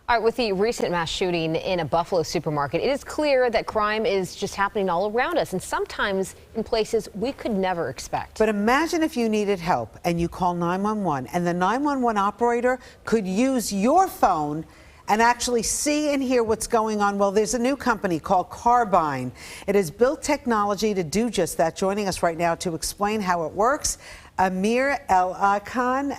All right, with the recent mass shooting in a Buffalo supermarket, it is clear that crime is just happening all around us, and sometimes in places we could never expect. But imagine if you needed help and you call 911 and the 911 operator could use your phone and actually see and hear what's going on. Well, there's a new company called Carbyne. It has built technology to do just that. Joining us right now to explain how it works, Amir Elichai.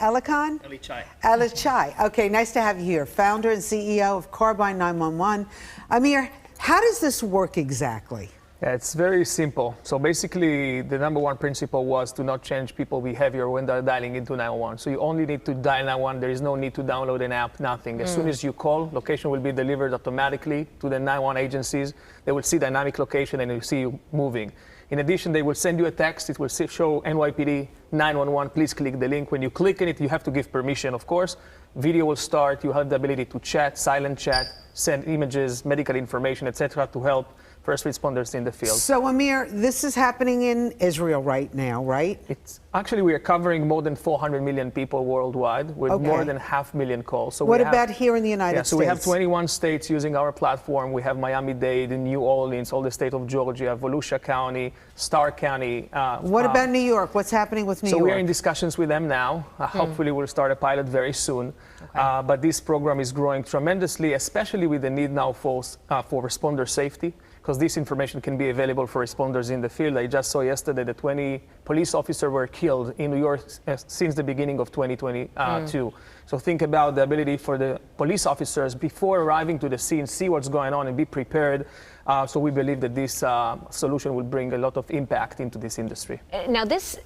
Okay, nice to have you here. Founder and CEO of Carbyne 911. Amir, how does this work exactly? Yeah, it's very simple. So basically, the number one principle was to not change people's behavior when they're dialing into 911. So you only need to dial 911. There is no need to download an app, nothing. As soon as you call, location will be delivered automatically to the 911 agencies. They will see dynamic location and they'll see you moving. In addition, they will send you a text. It will show NYPD 911. Please click the link. When you click on it, you have to give permission, of course. Video will start. You have the ability to chat, silent chat, send images, medical information, etc., to help first responders in the field. So, Amir, this is happening in Israel right now, right? It's actually, we are covering more than 400 million people worldwide with more than 500,000 calls. So what about here in the United States? So we have 21 states using our platform. We have Miami-Dade, New Orleans, all the state of Georgia, Volusia County, Starr County. What about New York? What's happening with New York? So we are in discussions with them now. Hopefully we'll start a pilot very soon. Okay. But this program is growing tremendously, especially with the need now for responder safety, because this information can be available for responders in the field. I just saw yesterday that 20 police officers were killed in New York since the beginning of 2022. So think about the ability for the police officers before arriving to the scene, see what's going on and be prepared. So we believe that this solution will bring a lot of impact into this industry. Now, this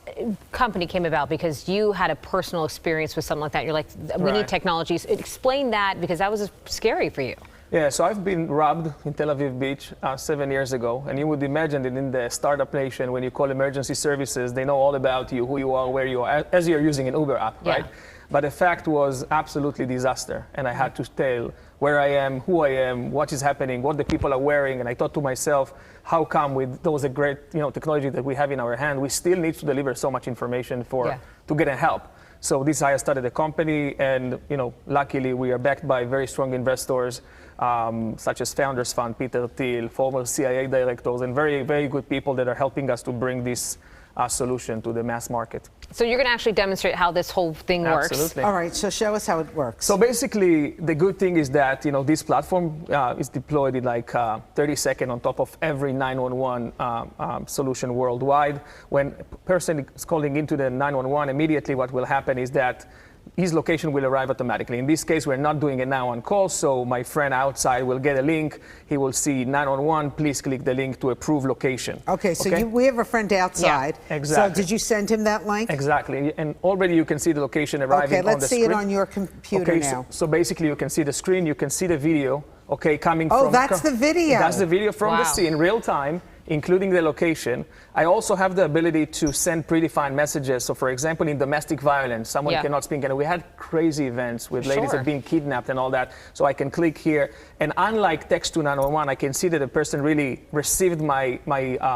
company came about because you had a personal experience with something like that. You're like, we need technologies. Explain that, because that was scary for you. Yeah, so I've been robbed in Tel Aviv Beach 7 years ago, and you would imagine that in the startup nation, when you call emergency services, they know all about you, who you are, where you are, as you're using an Uber app, right? But the fact was absolutely disaster, and I had to tell where I am, who I am, what is happening, what the people are wearing, and I thought to myself, how come with those great technology that we have in our hand, we still need to deliver so much information to get help. So this is how I started the company, and luckily we are backed by very strong investors, such as Founders Fund, Peter Thiel, former CIA directors, and very, very good people that are helping us to bring this solution to the mass market. So you're going to actually demonstrate how this whole thing works. Absolutely. All right, so show us how it works. So basically, the good thing is that this platform is deployed in like 30 seconds on top of every 911 solution worldwide. When a person is calling into the 911, immediately what will happen is that his location will arrive automatically. In this case, we're not doing a 911 call, so my friend outside will get a link. He will see 911, please click the link to approve location. Okay, so we have a friend outside. Yeah, exactly. So did you send him that link? Exactly, and already you can see the location arriving on the screen. Okay, let's see it on your computer now. So basically you can see the screen, you can see the video, coming from... Oh, that's the video. That's the video from the scene, real time, including the location. I also have the ability to send predefined messages. So for example, in domestic violence, someone cannot speak, and we had crazy events with ladies that are being kidnapped and all that. So I can click here, and unlike text to 911, I can see that the person really received my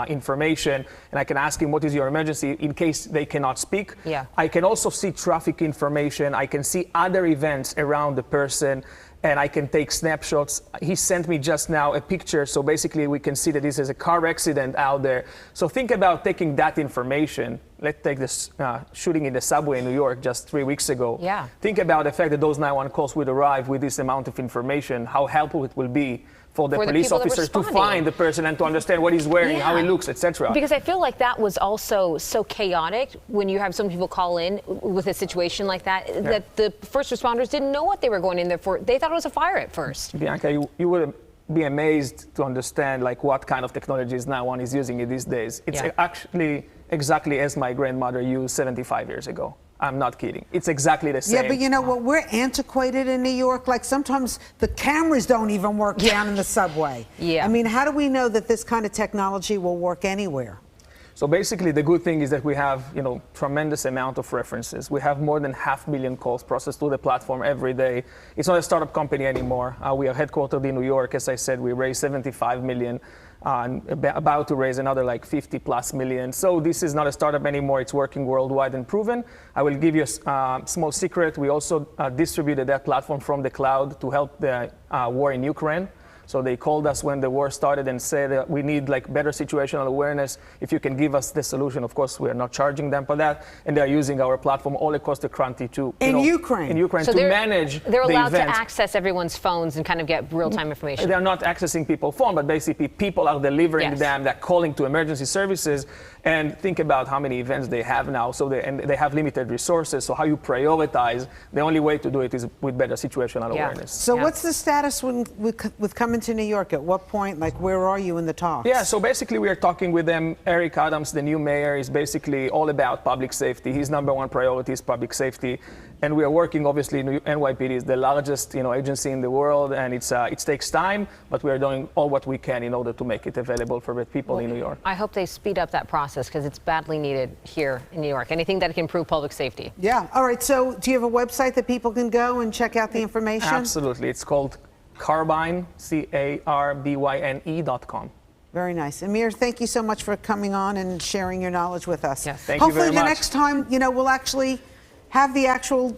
information, and I can ask him, what is your emergency, in case they cannot speak. I can also see traffic information. I can see other events around the person, and I can take snapshots. He sent me just now a picture, so basically we can see that this is a car accident out there. So think about taking that information. Let's take this shooting in the subway in New York just 3 weeks ago. Think about the fact that those 911 calls would arrive with this amount of information, how helpful it will be for the police officers to find the person and to understand what he's wearing, how he looks, etc. Because I feel like that was also so chaotic when you have some people call in with a situation like that, that the first responders didn't know what they were going in there for. They thought it was a fire at first. Bianca, you would be amazed to understand what kind of technologies 911 is using in these days. It's actually exactly as my grandmother used 75 years ago. I'm not kidding. It's exactly the same. Yeah, but you know what? We're antiquated in New York. Like sometimes the cameras don't even work down in the subway. I mean, how do we know that this kind of technology will work anywhere? So basically, the good thing is that we have, tremendous amount of references. We have more than 500,000 calls processed through the platform every day. It's not a startup company anymore. We are headquartered in New York. As I said, we raised $75 million. about to raise another like 50 plus million. So this is not a startup anymore. It's working worldwide and proven. I will give you a small secret. We also distributed that platform from the cloud to help the war in Ukraine. So they called us when the war started and said that we need like better situational awareness. If you can give us the solution, of course, we are not charging them for that. And they're using our platform all across the country to Ukraine so to manage they're allowed the event. to access everyone's phones and kind of get real-time information. They're not accessing people's phone, but basically people are delivering them. They're calling to emergency services. And think about how many events they have now. So they have limited resources. So how you prioritize, the only way to do it is with better situational awareness. So what's the status with coming to New York? At what point, like, where are you in the talks? Yeah, so basically we are talking with them. Eric Adams, the new mayor, is basically all about public safety. His number one priority is public safety. And we are working, obviously, NYPD is the largest agency in the world, and it takes time, but we are doing all what we can in order to make it available for the people in New York. I hope they speed up that process because it's badly needed here in New York. Anything that can improve public safety. Yeah. All right. So do you have a website that people can go and check out the information? Absolutely. It's called Carbyne, CARBYNE.com. Very nice. Amir, thank you so much for coming on and sharing your knowledge with us. Yes. Thank you very much. Hopefully the next time, we'll actually have the actual